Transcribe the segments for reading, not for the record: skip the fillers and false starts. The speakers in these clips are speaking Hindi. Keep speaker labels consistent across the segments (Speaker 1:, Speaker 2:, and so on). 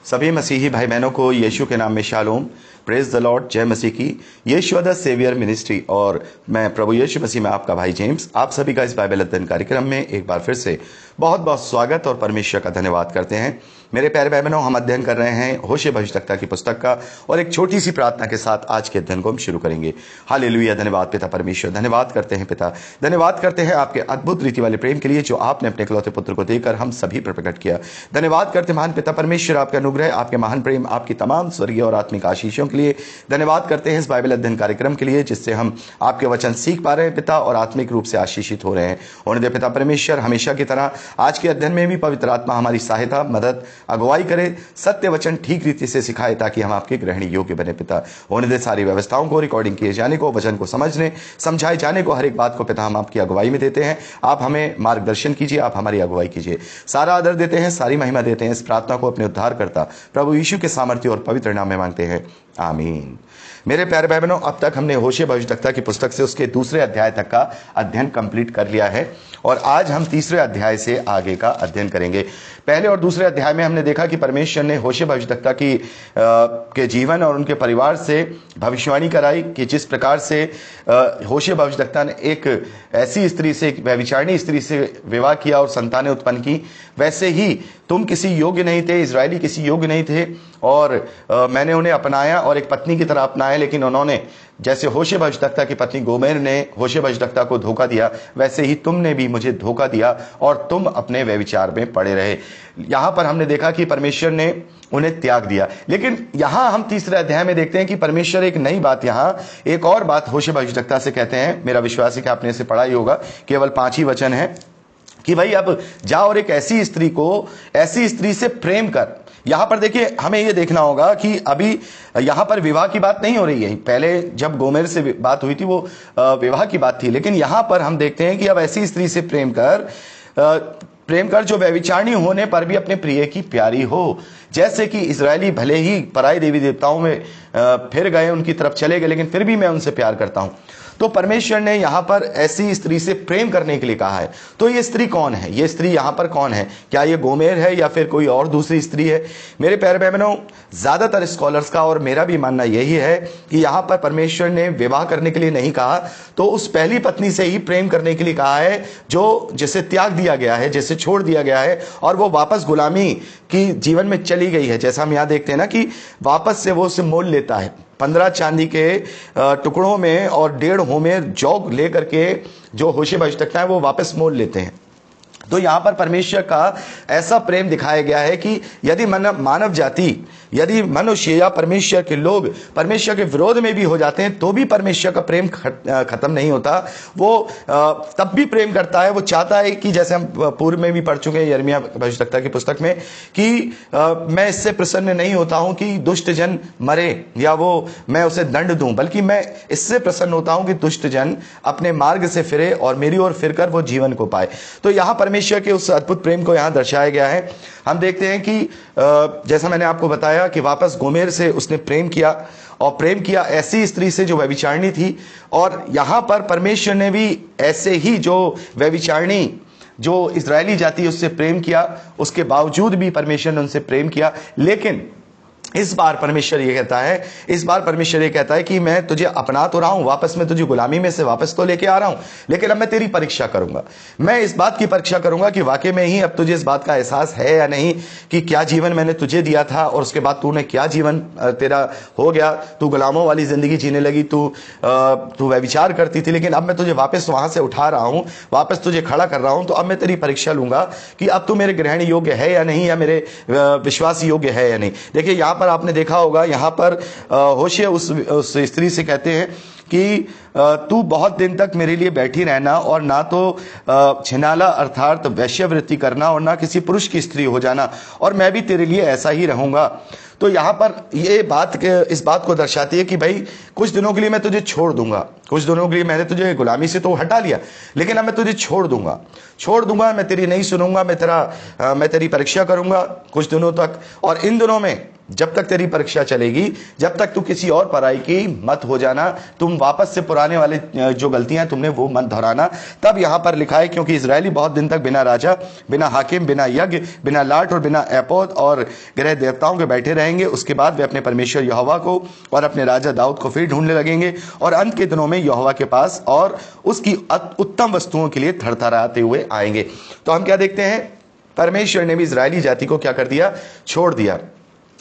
Speaker 1: सभी मसीही भाई बहनों को यीशु के नाम में शालोम, प्रेज द लॉर्ड, जय मसीह की। यीशु द सेवियर मिनिस्ट्री और मैं प्रभु यीशु मसीह में आपका भाई जेम्स, आप सभी का इस बाइबल अध्ययन कार्यक्रम में एक बार फिर से बहुत बहुत स्वागत और परमेश्वर का धन्यवाद करते हैं। मेरे प्यारे भाई बहनों, हम अध्ययन कर रहे हैं होशे भविष्यद्वक्ता की पुस्तक का और एक छोटी सी प्रार्थना के साथ आज के अध्ययन को हम शुरू करेंगे। हालेलुया, धन्यवाद पिता परमेश्वर, धन्यवाद करते हैं पिता, धन्यवाद करते हैं आपके अद्भुत रीति वाले प्रेम के लिए जो आपने अपने इकलौते पुत्र को देकर हम सभी पर प्रकट किया। धन्यवाद करते महान पिता परमेश्वर, आपका अनुग्रह, आपके महान प्रेम, आपकी तमाम स्वर्गीय और आत्मिक आशीषों के लिए धन्यवाद करते हैं। इस बाइबल अध्ययन कार्यक्रम के लिए जिससे हम आपके वचन सीख पा रहे हैं पिता और आत्मिक रूप से आशीषित हो रहे हैं। होने दे पिता परमेश्वर, हमेशा की तरह आज के अध्ययन में भी पवित्र आत्मा हमारी सहायता, मदद, अगुवाई करे, सत्य वचन ठीक रीति से सिखाए ताकि हम आपके ग्रहण योग्य बने पिता। होने दे सारी व्यवस्थाओं को, रिकॉर्डिंग किए जाने को, वचन को समझने समझाए जाने को, हर एक बात को पिता हम आपकी अगुवाई में देते हैं। आप हमें मार्गदर्शन कीजिए, आप हमारी अगुवाई कीजिए। सारा आदर देते हैं, सारी महिमा देते हैं। इस प्रार्थना को अपने उद्धार करता प्रभु यीशु के सामर्थ्य और पवित्र नाम में मांगते हैं, आमीन। मेरे प्यारे भाई बहनों, अब तक हमने होशे भविष्यद्वक्ता की पुस्तक से उसके दूसरे अध्याय तक का अध्ययन कंप्लीट कर लिया है और आज हम तीसरे अध्याय से आगे का अध्ययन करेंगे। पहले और दूसरे अध्याय में हमने देखा कि परमेश्वर ने होशे भविष्यद्वक्ता के जीवन और उनके परिवार से भविष्यवाणी कराई कि जिस प्रकार से होशे भविष्यद्वक्ता ने एक ऐसी स्त्री से, एक व्यभिचारिणी स्त्री से विवाह किया और संतानें उत्पन्न की, वैसे ही तुम किसी योग्य नहीं थे, इजरायली किसी योग्य नहीं थे और मैंने उन्हें अपनाया और एक पत्नी की तरह अपनाया। लेकिन उन्होंने, जैसे होशे भविष्यद्वक्ता की पत्नी गोमेर ने होशे भविष्यद्वक्ता को धोखा दिया, वैसे ही तुमने भी मुझे धोखा दिया और तुम अपने व्यभिचार में पड़े रहे। यहां पर हमने देखा कि परमेश्वर ने उन्हें त्याग दिया। लेकिन यहां हम तीसरे अध्याय में देखते हैं कि परमेश्वर एक नई बात, यहां एक और बात होशे भविष्यद्वक्ता से कहते हैं। मेरा विश्वास है कि आपने इसे पढ़ा ही होगा, केवल 5 ही वचन है कि भाई अब जा और एक ऐसी स्त्री से प्रेम कर। यहां पर देखिए, हमें यह देखना होगा कि अभी यहां पर विवाह की बात नहीं हो रही है। पहले जब गोमेर से बात हुई थी वो विवाह की बात थी, लेकिन यहां पर हम देखते हैं कि अब ऐसी स्त्री से प्रेम कर जो व्यभिचारिणी होने पर भी अपने प्रिय की प्यारी हो। जैसे कि इजरायली भले ही पराये देवी देवताओं में फिर गए, उनकी तरफ चले गए, लेकिन फिर भी मैं उनसे प्यार करता हूं। तो परमेश्वर ने यहां पर ऐसी स्त्री से प्रेम करने के लिए कहा है। तो ये स्त्री कौन है? ये स्त्री यहां पर कौन है? क्या ये गोमेर है या फिर कोई और दूसरी स्त्री है? मेरे प्यारे बहनों, ज्यादातर स्कॉलर्स का और मेरा भी मानना यही है कि यहां पर परमेश्वर ने विवाह करने के लिए नहीं कहा, तो उस पहली पत्नी से ही प्रेम करने के लिए कहा है जिसे त्याग दिया गया है, जिसे छोड़ दिया गया है और वो वापस गुलामी की जीवन में चली गई है। जैसा हम यहां देखते हैं ना कि वापस से वो उसे मोल लेता है 15 चांदी के टुकड़ों में और 1.5 होमेर जौ लेकर के जो होशे भविष्यद्वक्ता है वो वापस मोल लेते हैं। तो यहां पर परमेश्वर का ऐसा प्रेम दिखाया गया है कि यदि मानव जाति, यदि मनुष्य या परमेश्वर के लोग परमेश्वर के विरोध में भी हो जाते हैं तो भी परमेश्वर का प्रेम खत्म नहीं होता। वो तब भी प्रेम करता है। वो चाहता है कि, जैसे हम पूर्व में भी पढ़ चुके हैं यिर्मयाह भविष्यद्वक्ता की पुस्तक में, कि मैं इससे प्रसन्न नहीं होता हूं कि दुष्ट जन मरे या मैं उसे दंड दूं, बल्कि मैं इससे प्रसन्न होता हूं कि दुष्ट जन अपने मार्ग से फिरे और मेरी ओर फिरकर वो जीवन को पाए। तो यहां परमेश्वर के उस अद्भुत प्रेम को यहां दर्शाया गया है। हम देखते हैं कि जैसा मैंने आपको बताया कि वापस गोमेर से उसने प्रेम किया और प्रेम किया ऐसी स्त्री से जो व्यभिचारिणी थी। और यहां पर परमेश्वर ने भी ऐसे ही जो व्यभिचारिणी, जो इजरायली जाति, उससे प्रेम किया। उसके बावजूद भी परमेश्वर ने उनसे प्रेम किया। लेकिन इस बार परमेश्वर ये कहता है कि मैं तुझे अपना तो रहा हूं, वापस मैं तुझे गुलामी में से वापस तो लेके आ रहा हूं, लेकिन अब मैं तेरी परीक्षा करूंगा। मैं इस बात की परीक्षा करूंगा कि वाकई में ही अब तुझे इस बात का एहसास है या नहीं कि क्या जीवन मैंने तुझे दिया था और उसके बाद तूने क्या जीवन तेरा हो गया। तू गुलामों वाली जिंदगी जीने लगी, तू व्यभिचार करती थी, लेकिन अब मैं तुझे वापस वहां से उठा रहा हूं, वापस तुझे खड़ा कर रहा हूं। तो अब मैं तेरी परीक्षा लूंगा कि अब तू मेरे ग्रहण योग्य है या नहीं, या मेरे विश्वास योग्य है या नहीं। देखिए, यहां पर आपने देखा होगा, यहां पर होशे उस स्त्री से कहते हैं कि तू बहुत दिन तक मेरे लिए बैठी रहना और ना तो छिनाला अर्थात वैश्यवृत्ति करना और ना किसी पुरुष की स्त्री हो जाना, और मैं भी तेरे लिए ऐसा ही रहूंगा। तो यहां पर ये इस बात को दर्शाती है कि भाई कुछ दिनों के लिए मैं तुझे छोड़ दूंगा, कुछ दिनों के लिए मैंने तुझे गुलामी से तो हटा लिया, लेकिन अब मैं तुझे छोड़ दूंगा, मैं तेरी नहीं सुनूंगा, मैं तेरी परीक्षा करूंगा कुछ दिनों तक। और इन दिनों में जब तक तेरी परीक्षा चलेगी, जब तक तू किसी और पराई की मत हो जाना, तुम वापस से पुराने वाले जो गलतियां तुमने वो मत दोहराना। तब यहां पर लिखा है, क्योंकि इजरायली बहुत दिन तक बिना राजा, बिना हाकिम, बिना यज्ञ, बिना लाट और बिना एपोद और ग्रह देवताओं के बैठे रहेंगे। उसके बाद वे अपने परमेश्वर यहोवा को और अपने राजा दाऊद को फिर ढूंढने लगेंगे और अंत के दिनों में यहोवा के पास और उसकी उत्तम वस्तुओं के लिए थरथराते हुए आएंगे। तो हम क्या देखते हैं, परमेश्वर ने भी इजरायली जाति को क्या कर दिया, छोड़ दिया।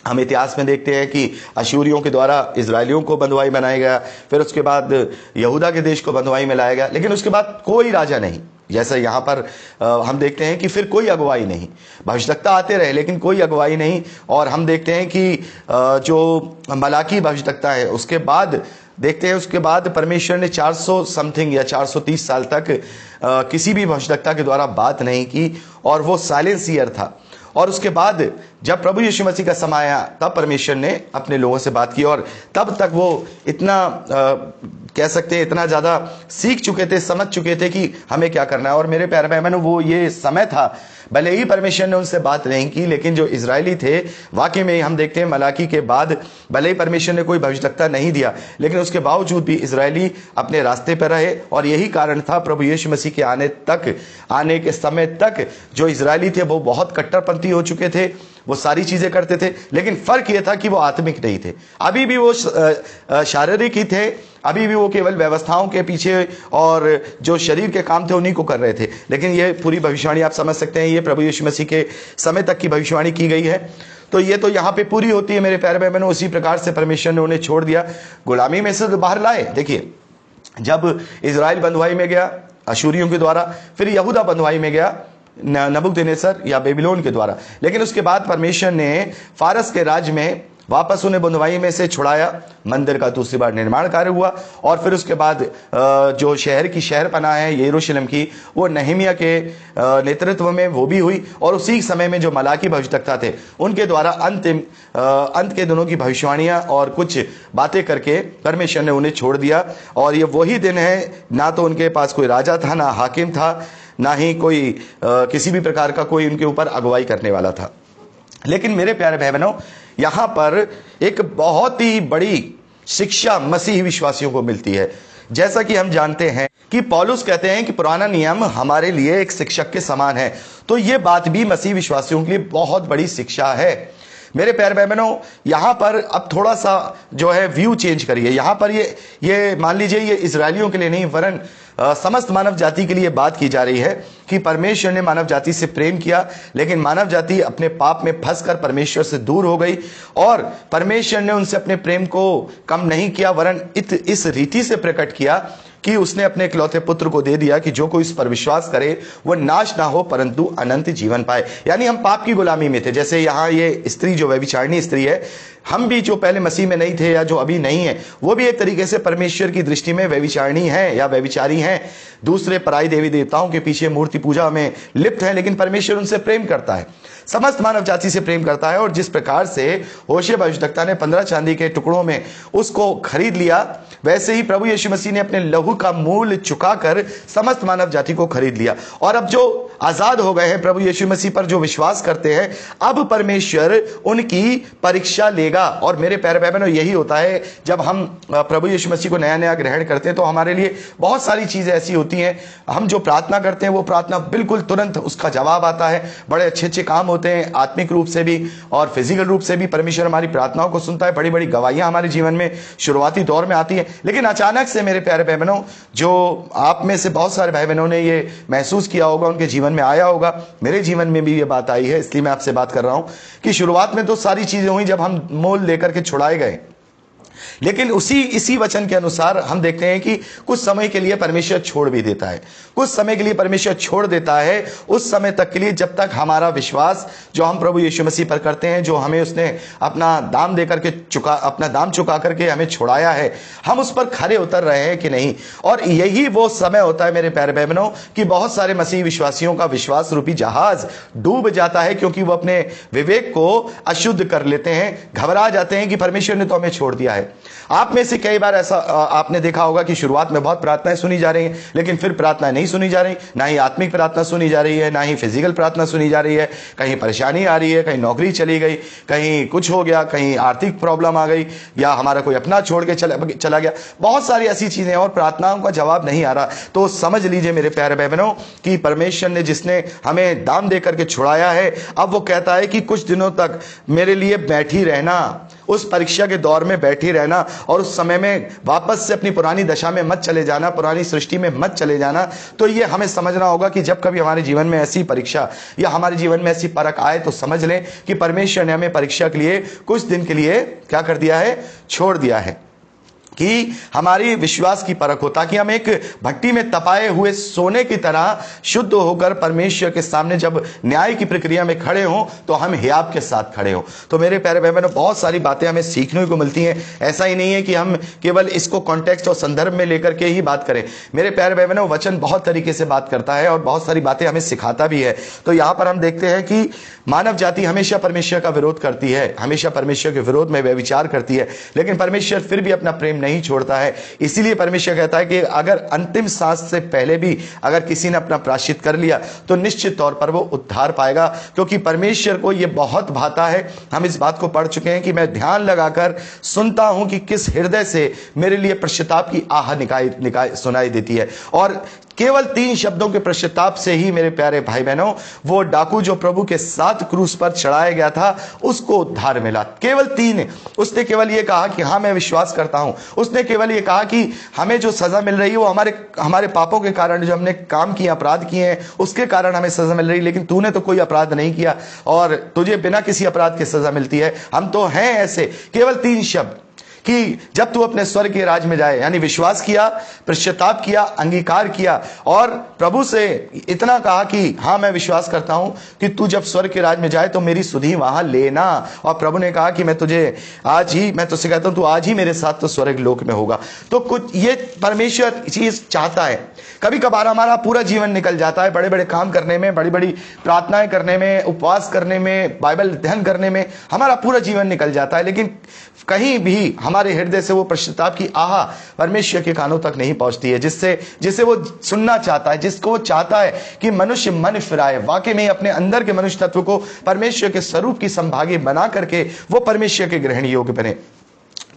Speaker 1: हम इतिहास में देखते हैं कि अशूरियों के द्वारा इजरायलियों को बंधुआई बनाया गया, फिर उसके बाद यहूदा के देश को बंधुआई में लाया गया, लेकिन उसके बाद कोई राजा नहीं। जैसे यहाँ पर हम देखते हैं कि फिर कोई अगुवाई नहीं, भविष्यवक्ता आते रहे लेकिन कोई अगुवाई नहीं। और हम देखते हैं कि जो मलाकी भविष्यवक्ता है उसके बाद देखते हैं, उसके बाद परमेश्वर ने 400 समथिंग या 430 साल तक किसी भी भविष्यवक्ता के द्वारा बात नहीं की और वो साइलेंस ईयर था। और उसके बाद जब प्रभु यीशु मसीह का समय आया तब परमेश्वर ने अपने लोगों से बात की और तब तक वो इतना कह सकते हैं इतना ज्यादा सीख चुके थे, समझ चुके थे कि हमें क्या करना है। और मेरे प्यारे भाई बहनों, वो ये समय था, भले ही परमेश्वर ने उनसे बात नहीं की, लेकिन जो इजरायली थे वाकई में हम देखते हैं मलाकी के बाद भले ही परमेश्वर ने कोई भविष्यवक्ता नहीं दिया, लेकिन उसके बावजूद भी इजरायली अपने रास्ते पर रहे। और यही कारण था प्रभु यीशु मसीह के आने के समय तक जो इजरायली थे वो बहुत कट्टरपंथी हो चुके थे, वो सारी चीजें करते थे, लेकिन फर्क यह था कि वो आत्मिक नहीं थे। अभी भी वो शारीरिक ही थे, अभी भी वो केवल व्यवस्थाओं के पीछे और जो शरीर के काम थे उन्हीं को कर रहे थे। लेकिन ये पूरी भविष्यवाणी आप समझ सकते हैं, ये प्रभु यीशु मसीह के समय तक की भविष्यवाणी की गई है। तो ये तो यहाँ पे पूरी होती है मेरे प्यारे भाई बहनों। उसी प्रकार से परमेश्वर ने उन्हें छोड़ दिया, गुलामी में से तो बाहर लाए। देखिए, जब इजराइल बंधुआई में गया अशूरियों के द्वारा, फिर यहूदा बंधुआई में गया नबूकदनेस्सर या बेबीलोन के द्वारा, लेकिन उसके बाद परमेश्वर ने फारस के राज्य में वापस उन्हें बंधुआई में से छुड़ाया। मंदिर का दूसरी बार निर्माण कार्य हुआ और फिर उसके बाद जो शहर की शहरपनाह है यरूशलेम की, वो नहमिया के नेतृत्व में वो भी हुई। और उसी समय में जो मलाकी भविष्यवक्ता थे उनके द्वारा अंत के दिनों की भविष्यवाणियां और कुछ बातें करके परमेश्वर ने उन्हें छोड़ दिया। और ये वही दिन है, ना तो उनके पास कोई राजा था, ना हाकिम था, ना ही कोई किसी भी प्रकार का कोई उनके ऊपर अगुवाई करने वाला था। लेकिन मेरे प्यारे भाई बहनों, यहां पर एक बहुत ही बड़ी शिक्षा मसीही विश्वासियों को मिलती है। जैसा कि हम जानते हैं कि पौलुस कहते हैं कि पुराना नियम हमारे लिए एक शिक्षक के समान है, तो यह बात भी मसीही विश्वासियों के लिए बहुत बड़ी शिक्षा है। मेरे प्यारे भाई बहनों, यहां पर अब थोड़ा सा जो है व्यू चेंज करिए। यहां पर ये मान लीजिए, ये इजरायलियों के लिए नहीं वरन समस्त मानव जाति के लिए बात की जा रही है कि परमेश्वर ने मानव जाति से प्रेम किया, लेकिन मानव जाति अपने पाप में फंसकर परमेश्वर से दूर हो गई। और परमेश्वर ने उनसे अपने प्रेम को कम नहीं किया, वरन इस रीति से प्रकट किया कि उसने अपने इकलौते पुत्र को दे दिया कि जो कोई इस पर विश्वास करे वो नाश ना हो परंतु अनंत जीवन पाए। यानी हम पाप की गुलामी में थे। जैसे यहाँ ये स्त्री जो व्यभिचारिणी स्त्री है, हम भी जो पहले मसीह में नहीं थे या जो अभी नहीं है, वो भी एक तरीके से परमेश्वर की दृष्टि में व्यभिचारिणी है या व्यभिचारी हैं। दूसरे पराई देवी देवताओं के पीछे मूर्ति पूजा में लिप्त है, लेकिन परमेश्वर उनसे प्रेम करता है, समस्त मानव जाति से प्रेम करता है। और जिस प्रकार से होशे भविष्यवक्ता ने 15 चांदी के टुकड़ों में उसको खरीद लिया, वैसे ही प्रभु यीशु मसीह ने अपने लहू का मूल चुकाकर समस्त मानव जाति को खरीद लिया। और अब जो आजाद हो गए हैं प्रभु यीशु मसीह पर जो विश्वास करते हैं, अब परमेश्वर उनकी परीक्षा लेगा। और मेरे प्यारे भाई बहनों, यही होता है जब हम प्रभु यीशु मसीह को नया नया ग्रहण करते हैं, तो हमारे लिए बहुत सारी चीजें ऐसी होती हैं, हम जो प्रार्थना करते हैं वो प्रार्थना बिल्कुल तुरंत उसका जवाब आता है। बड़े अच्छे अच्छे काम होते हैं, आत्मिक रूप से भी और फिजिकल रूप से भी परमेश्वर हमारी प्रार्थनाओं को सुनता है। बड़ी बड़ी गवाहियां हमारे जीवन में शुरुआती दौर में आती है, लेकिन अचानक से मेरे प्यारे भाई बहनों, जो आप में से बहुत सारे भाई बहनों ने ये महसूस किया होगा, उनके जीवन में आया होगा, मेरे जीवन में भी ये बात आई है, इसलिए मैं आपसे बात कर रहा हूं कि शुरुआत में तो सारी चीजें हुई जब हम मोल लेकर के छुड़ाए गए, लेकिन इसी वचन के अनुसार हम देखते हैं कि कुछ समय के लिए परमेश्वर छोड़ भी देता है। कुछ समय के लिए परमेश्वर छोड़ देता है, उस समय तक के लिए जब तक हमारा विश्वास जो हम प्रभु यीशु मसीह पर करते हैं, जो हमें उसने अपना दाम दे करके अपना दाम चुका करके हमें छुड़ाया है, हम उस पर खरे उतर रहे हैं कि नहीं। और यही वो समय होता है मेरे प्यारे भाई बहनों कि बहुत सारे मसीही विश्वासियों का विश्वास रूपी जहाज डूब जाता है, क्योंकि वो अपने विवेक को अशुद्ध कर लेते हैं, घबरा जाते हैं कि परमेश्वर ने तो हमें छोड़ दिया है। आप में से कई बार ऐसा आपने देखा होगा कि शुरुआत में बहुत प्रार्थनाएं सुनी जा रही हैं, लेकिन फिर प्रार्थनाएं नहीं सुनी जा रही, ना ही आत्मिक प्रार्थना सुनी जा रही है, ना ही फिजिकल प्रार्थना सुनी जा रही है। कहीं परेशानी आ रही है, कहीं नौकरी चली गई, कहीं कुछ हो गया, कहीं आर्थिक प्रॉब्लम आ गई, या हमारा कोई अपना छोड़ के चला गया। बहुत सारी ऐसी चीजें और प्रार्थनाओं का जवाब नहीं आ रहा। तो समझ लीजिए मेरे प्यारे बहनों कि परमेश्वर ने जिसने हमें दाम दे करके छुड़ाया है, अब वो कहता है कि कुछ दिनों तक मेरे लिए बैठी रहना, उस परीक्षा के दौर में बैठी रहना, और उस समय में वापस से अपनी पुरानी दशा में मत चले जाना, पुरानी सृष्टि में मत चले जाना। तो ये हमें समझना होगा कि जब कभी हमारे जीवन में ऐसी परीक्षा या हमारे जीवन में ऐसी परख आए, तो समझ लें कि परमेश्वर ने हमें परीक्षा के लिए कुछ दिन के लिए क्या कर दिया है, छोड़ दिया है, कि हमारी विश्वास की परख हो, ताकि हम एक भट्टी में तपाए हुए सोने की तरह शुद्ध होकर परमेश्वर के सामने जब न्याय की प्रक्रिया में खड़े हों तो हम हियाब के साथ खड़े हों। तो मेरे प्यारे भाई बहनों, बहुत सारी बातें हमें सीखने को मिलती हैं। ऐसा ही नहीं है कि हम केवल इसको कॉन्टेक्स्ट और संदर्भ में लेकर के ही बात करें। मेरे प्यारे भाई बहनों, वचन बहुत तरीके से बात करता है और बहुत सारी बातें हमें सिखाता भी है। तो यहां पर हम देखते हैं कि मानव जाति हमेशा परमेश्वर का विरोध करती है, हमेशा परमेश्वर के विरोध में व्यभिचार करती है, लेकिन परमेश्वर फिर भी अपना प्रेम नहीं छोड़ता है। इसीलिए परमेश्वर कहता है कि अगर अंतिम सांस से पहले भी अगर किसी ने अपना प्रायश्चित कर लिया तो निश्चित तौर पर वो उद्धार पाएगा, क्योंकि परमेश्वर को ये बहुत भाता है। हम इस बात को पढ़ चुके हैं कि मैं ध्यान लगाकर सुनता हूं कि किस हृदय से मेरे लिए पश्चाताप की आह निकाय सुनाई देती है। और केवल 3 शब्दों के पश्चाताप से ही मेरे प्यारे भाई बहनों, वो डाकू जो प्रभु के साथ क्रूस पर चढ़ाया गया था उसको उद्धार मिला। केवल 3। उसने केवल ये कहा कि हाँ मैं विश्वास करता हूं। उसने केवल ये कहा कि हमें जो सजा मिल रही है वो हमारे पापों के कारण, जो हमने काम किए, अपराध किए हैं, उसके कारण हमें सजा मिल रही है, लेकिन तूने तो कोई अपराध नहीं किया और तुझे बिना किसी अपराध के सजा मिलती है। हम तो हैं ऐसे। केवल 3 शब्द कि जब तू अपने स्वर्ग के राज में जाए, यानी विश्वास किया, पश्चाताप किया, अंगीकार किया और प्रभु से इतना कहा कि हाँ मैं विश्वास करता हूं कि तू जब स्वर्ग के राज में जाए तो मेरी सुधि वहां लेना। और प्रभु ने कहा कि मैं तुझसे कहता हूं तू आज ही मेरे साथ तो स्वर्ग लोक में होगा। तो कुछ ये परमेश्वर चीज चाहता है। कभी कभार हमारा पूरा जीवन निकल जाता है बड़े बड़े काम करने में, बड़ी बड़ी प्रार्थनाएं करने में, उपवास करने में, बाइबल अध्ययन करने में, हमारा पूरा जीवन निकल जाता है, लेकिन कहीं भी हमारे हृदय से वो पश्चाताप की आह परमेश्वर के कानों तक नहीं पहुंचती है, जिसे वो सुनना चाहता है, जिसको वो चाहता है कि मनुष्य मन फिराए, वाकई में अपने अंदर के मनुष्य तत्व को परमेश्वर के स्वरूप की संभागी बना करके वो परमेश्वर के ग्रहण योग्य बने।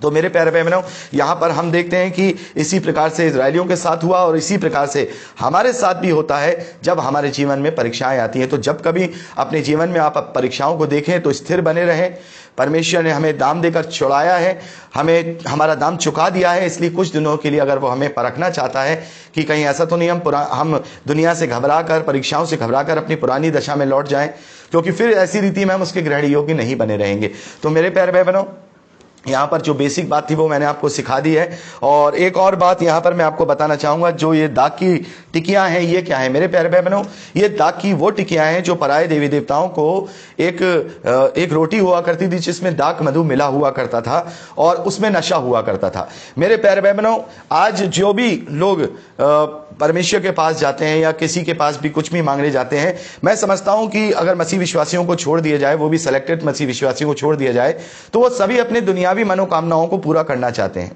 Speaker 1: तो मेरे प्यारे भाई बहनों, यहां पर हम देखते हैं कि इसी प्रकार से इजरायलियों के साथ हुआ और इसी प्रकार से हमारे साथ भी होता है जब हमारे जीवन में परीक्षाएं आती हैं। तो जब कभी अपने जीवन में आप परीक्षाओं को देखें तो स्थिर बने रहें। परमेश्वर ने हमें दाम देकर छुड़ाया है, हमें हमारा दाम चुका दिया है, इसलिए कुछ दिनों के लिए अगर वो हमें परखना चाहता है कि कहीं ऐसा तो नहीं हम दुनिया से घबराकर, परीक्षाओं से घबराकर अपनी पुरानी दशा में लौट जाएं, क्योंकि फिर ऐसी रीति में हम उसके ग्रहण योग्य नहीं बने रहेंगे। तो मेरे प्यारे भाई बहनों, यहाँ पर जो बेसिक बात थी वो मैंने आपको सिखा दी है। और एक और बात यहाँ पर मैं आपको बताना चाहूंगा, जो ये दाग की टिकियां हैं ये क्या है मेरे प्यारे भाई बहनों? ये दाग की वो टिकियां हैं जो पराये देवी देवताओं को एक रोटी हुआ करती थी जिसमें दाग मधु मिला हुआ करता था और उसमें नशा हुआ करता था। मेरे प्यारे भाई बहनों, आज जो भी लोग परमेश्वर के पास जाते हैं या किसी के पास भी कुछ भी मांगने जाते हैं, मैं समझता हूं कि अगर मसीह विश्वासियों को छोड़ दिया जाए, वो भी सेलेक्टेड मसीह विश्वासियों को छोड़ दिया जाए, तो वो सभी अपने दुनियावी मनोकामनाओं को पूरा करना चाहते हैं।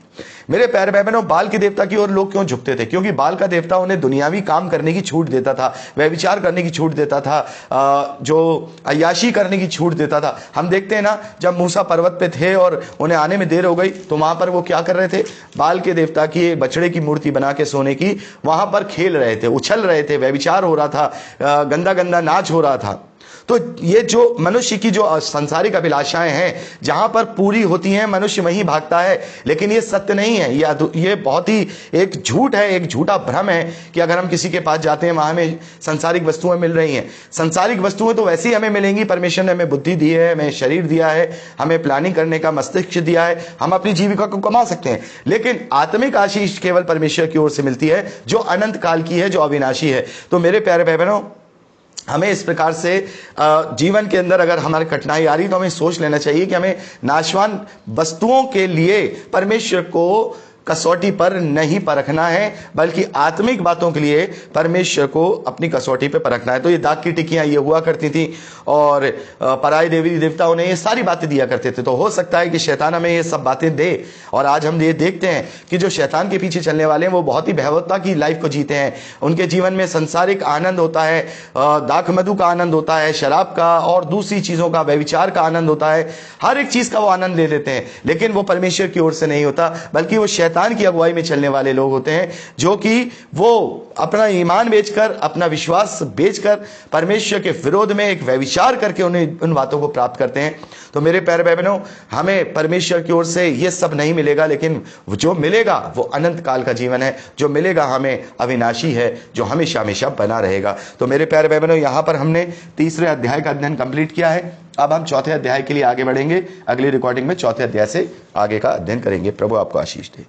Speaker 1: मेरे प्यारे भाई बहनों, बाल के देवता की ओर लोग क्यों झुकते थे? क्योंकि बाल का देवता उन्हें दुनियावी काम करने की छूट देता था, व्यभिचार करने की छूट देता था, जो अय्याशी करने की छूट देता था। हम देखते हैं ना, जब मूसा पर्वत पे थे और उन्हें आने में देर हो गई तो वहां पर वो क्या कर रहे थे? बाल के देवता की बछड़े की मूर्ति बना के सोने की वहां पर खेल रहे थे, उछल रहे थे, व्यभिचार हो रहा था, गंदा गंदा नाच हो रहा था। तो ये जो मनुष्य की जो सांसारिक अभिलाषाएं हैं, जहां पर पूरी होती हैं मनुष्य वहीं भागता है, लेकिन ये सत्य नहीं है। ये बहुत ही एक झूठ है, एक झूठा भ्रम है कि अगर हम किसी के पास जाते हैं वहां हमें सांसारिक वस्तुएं मिल रही हैं। सांसारिक वस्तुएं तो वैसे ही हमें मिलेंगी। परमेश्वर ने हमें बुद्धि दी है, हमें शरीर दिया है, हमें प्लानिंग करने का मस्तिष्क दिया है, हम अपनी जीविका को कमा सकते हैं, लेकिन आत्मिक आशीष केवल परमेश्वर की ओर से मिलती है, जो अनंत काल की है, जो अविनाशी है। तो मेरे प्यारे भाई बहनों, हमें इस प्रकार से जीवन के अंदर अगर हमारी कठिनाई आ रही तो हमें सोच लेना चाहिए कि हमें नाशवान वस्तुओं के लिए परमेश्वर को कसौटी पर नहीं परखना है, बल्कि आत्मिक बातों के लिए परमेश्वर को अपनी कसौटी पे परखना है। तो ये दाग की टिक्कियां ये हुआ करती थी और पराये देवी देवताओं ने ये सारी बातें दिया करते थे। तो हो सकता है कि शैतान हमें ये सब बातें दे, और आज हम ये देखते हैं कि जो शैतान के पीछे चलने वाले हैं वो बहुत ही भयवत्ता की लाइफ को जीते हैं। उनके जीवन में संसारिक आनंद होता है, दाख मधु का आनंद होता है, शराब का और दूसरी चीजों का, व्यभिचार का आनंद होता है, हर एक चीज का वो आनंद ले लेते हैं। लेकिन वो परमेश्वर की ओर से नहीं होता, बल्कि वो शैतान की अगुवाई में चलने वाले लोग होते हैं, जो कि वो अपना ईमान बेचकर, अपना विश्वास बेचकर परमेश्वर के विरोध में एक व्यभिचार करके उन्हें उन बातों को प्राप्त करते हैं। तो मेरे प्यारे भाई बहनों, हमें परमेश्वर की ओर से ये सब नहीं मिलेगा, लेकिन जो मिलेगा वो अनंत काल का जीवन है, जो मिलेगा हमें अविनाशी है, जो हमेशा हमेशा बना रहेगा। तो मेरे प्यारे भाई बहनों, यहां पर हमने तीसरे अध्याय का अध्ययन कंप्लीट किया है। अब हम चौथे अध्याय के लिए आगे बढ़ेंगे। अगली रिकॉर्डिंग में चौथे अध्याय से आगे का अध्ययन करेंगे। प्रभु आपको आशीष दे।